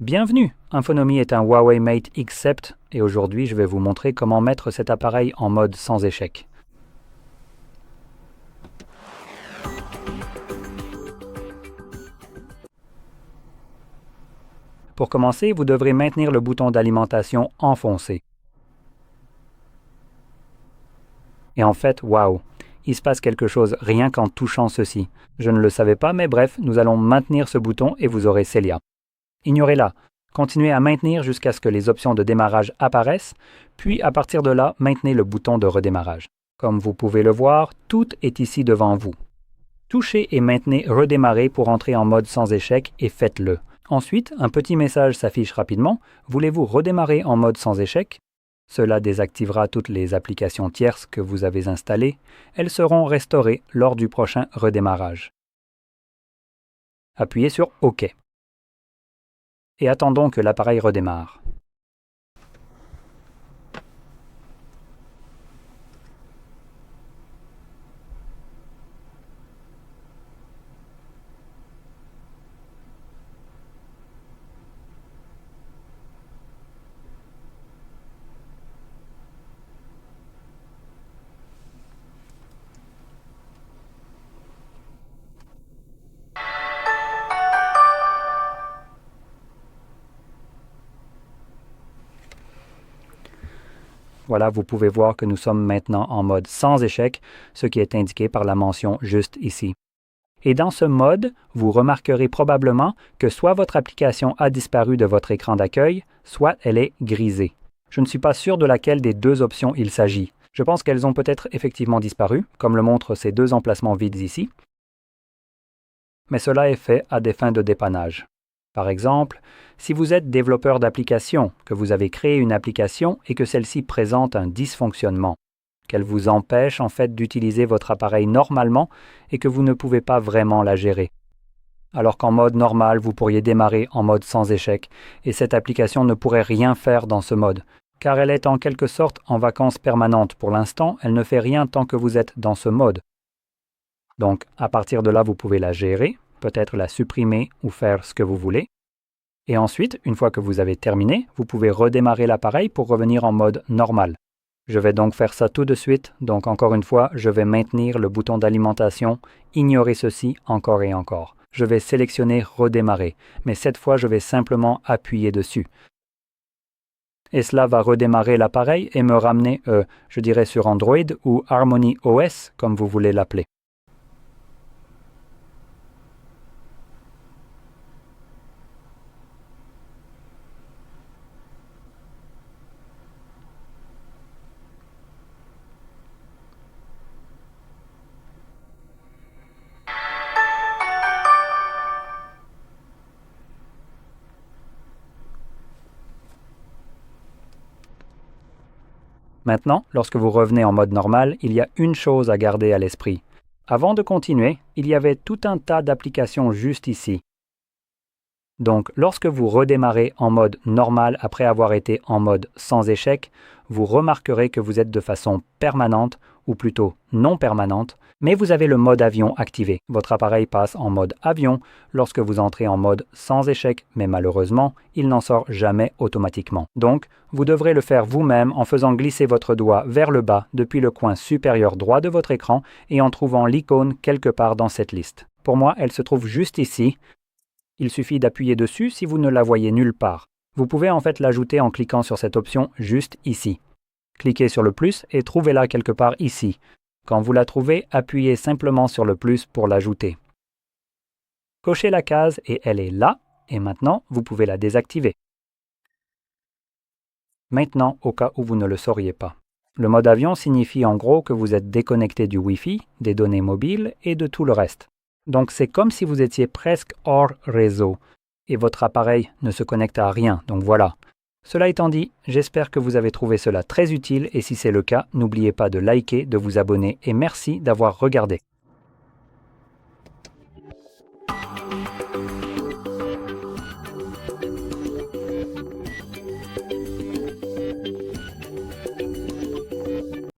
Bienvenue! Infonomy est un Huawei Mate X7 et aujourd'hui je vais vous montrer comment mettre cet appareil en mode sans échec. Pour commencer, vous devrez maintenir le bouton d'alimentation enfoncé. Et en fait, waouh! Il se passe quelque chose rien qu'en touchant ceci. Je ne le savais pas, mais bref, nous allons maintenir ce bouton et vous aurez Celia. Ignorez-la. Continuez à maintenir jusqu'à ce que les options de démarrage apparaissent, puis à partir de là, maintenez le bouton de redémarrage. Comme vous pouvez le voir, tout est ici devant vous. Touchez et maintenez redémarrer pour entrer en mode sans échec et faites-le. Ensuite, un petit message s'affiche rapidement. Voulez-vous redémarrer en mode sans échec? Cela désactivera toutes les applications tierces que vous avez installées. Elles seront restaurées lors du prochain redémarrage. Appuyez sur OK. Et attendons que l'appareil redémarre. Voilà, vous pouvez voir que nous sommes maintenant en mode sans échec, ce qui est indiqué par la mention juste ici. Et dans ce mode, vous remarquerez probablement que soit votre application a disparu de votre écran d'accueil, soit elle est grisée. Je ne suis pas sûr de laquelle des deux options il s'agit. Je pense qu'elles ont peut-être effectivement disparu, comme le montrent ces deux emplacements vides ici. Mais cela est fait à des fins de dépannage. Par exemple, si vous êtes développeur d'application, que vous avez créé une application et que celle-ci présente un dysfonctionnement, qu'elle vous empêche en fait d'utiliser votre appareil normalement et que vous ne pouvez pas vraiment la gérer. Alors qu'en mode normal, vous pourriez démarrer en mode sans échec et cette application ne pourrait rien faire dans ce mode, car elle est en quelque sorte en vacances permanentes. Pour l'instant, elle ne fait rien tant que vous êtes dans ce mode. Donc, à partir de là, vous pouvez la gérer, peut-être la supprimer ou faire ce que vous voulez. Et ensuite, une fois que vous avez terminé, vous pouvez redémarrer l'appareil pour revenir en mode normal. Je vais donc faire ça tout de suite. Donc encore une fois, je vais maintenir le bouton d'alimentation, ignorer ceci encore et encore. Je vais sélectionner redémarrer, mais cette fois, je vais simplement appuyer dessus. Et cela va redémarrer l'appareil et me ramener, je dirais sur Android ou Harmony OS, comme vous voulez l'appeler. Maintenant, lorsque vous revenez en mode normal, il y a une chose à garder à l'esprit. Avant de continuer, il y avait tout un tas d'applications juste ici. Donc, lorsque vous redémarrez en mode normal après avoir été en mode sans échec, vous remarquerez que vous êtes de façon permanente, ou plutôt non permanente, mais vous avez le mode avion activé. Votre appareil passe en mode avion lorsque vous entrez en mode sans échec, mais malheureusement, il n'en sort jamais automatiquement. Donc, vous devrez le faire vous-même en faisant glisser votre doigt vers le bas depuis le coin supérieur droit de votre écran et en trouvant l'icône quelque part dans cette liste. Pour moi, elle se trouve juste ici. Il suffit d'appuyer dessus si vous ne la voyez nulle part. Vous pouvez en fait l'ajouter en cliquant sur cette option juste ici. Cliquez sur le plus et trouvez-la quelque part ici. Quand vous la trouvez, appuyez simplement sur le plus pour l'ajouter. Cochez la case et elle est là, et maintenant vous pouvez la désactiver. Maintenant, au cas où vous ne le sauriez pas. Le mode avion signifie en gros que vous êtes déconnecté du Wi-Fi, des données mobiles et de tout le reste. Donc c'est comme si vous étiez presque hors réseau et votre appareil ne se connecte à rien, donc voilà. Cela étant dit, j'espère que vous avez trouvé cela très utile et si c'est le cas, n'oubliez pas de liker, de vous abonner et merci d'avoir regardé.